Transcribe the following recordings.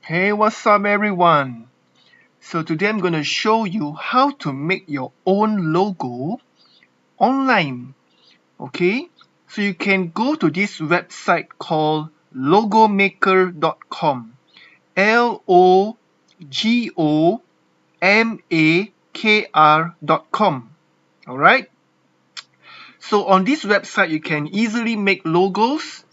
Hey, what's up everyone? So today I'm going to show you how to make your own logo online. Okay? So you can go to this website called logomaker.com. LOGOMAKR.com. Alright? So on this website you can easily make logos,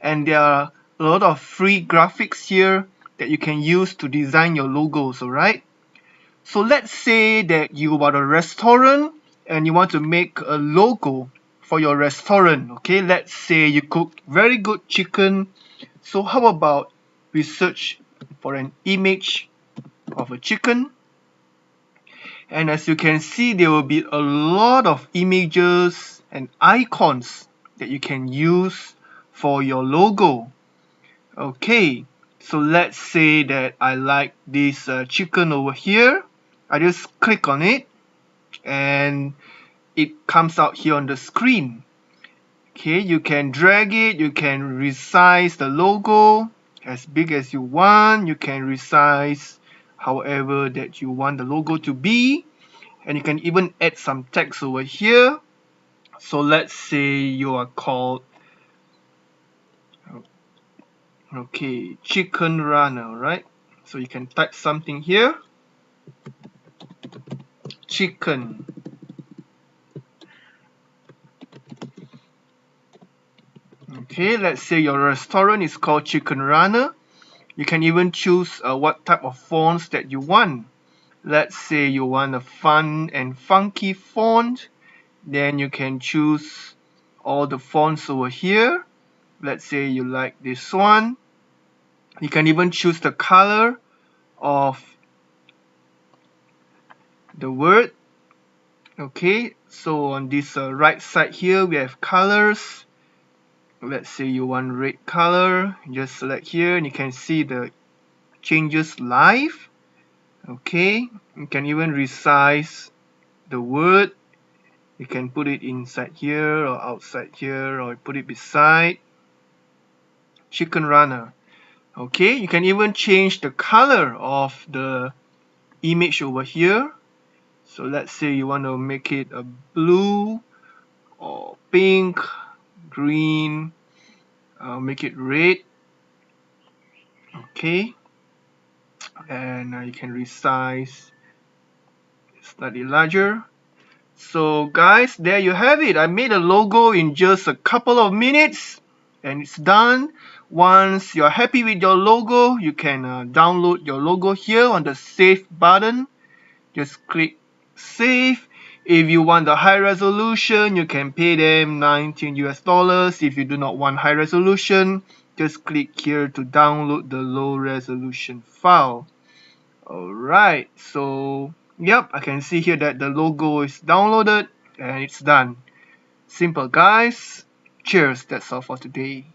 and there are a lot of free graphics here that you can use to design your logos, alright? So let's say that you are a restaurant and you want to make a logo for your restaurant. Okay, let's say you cook very good chicken. So how about we search for an image of a chicken, and as you can see there will be a lot of images and icons that you can use for your logo. Okay, so let's say that I like this chicken over here. I just click on it and it comes out here on the screen. Okay, you can drag it, you can resize the logo as big as you want, you can resize however that you want the logo to be, and you can even add some text over here. So let's say you are called chicken runner, right? So you can type something here, chicken. Okay, let's say your restaurant is called Chicken Runner. You can even choose what type of fonts that you want. Let's say you want a fun and funky font, then you can choose all the fonts over here. Let's say you like this one. You can even choose the color of the word. Okay, so on this right side here we have colors. Let's say you want red color, just select here and you can see the changes live. Okay, you can even resize the word. You can put it inside here or outside here, or put it beside chicken runner. Okay, you can even change the color of the image over here. So let's say you want to make it a blue or pink, green, make it red. Okay, and you can resize slightly larger. So guys, there you have it. I made a logo in just a couple of minutes and it's done. Once you're happy with your logo, you can download your logo here on the save button. Just click save. If you want the high resolution, you can pay them $19 US. If you do not want high resolution, just click here to download the low resolution file. Alright, so yep, I can see here that the logo is downloaded and it's done. Simple guys. Cheers, that's all for today.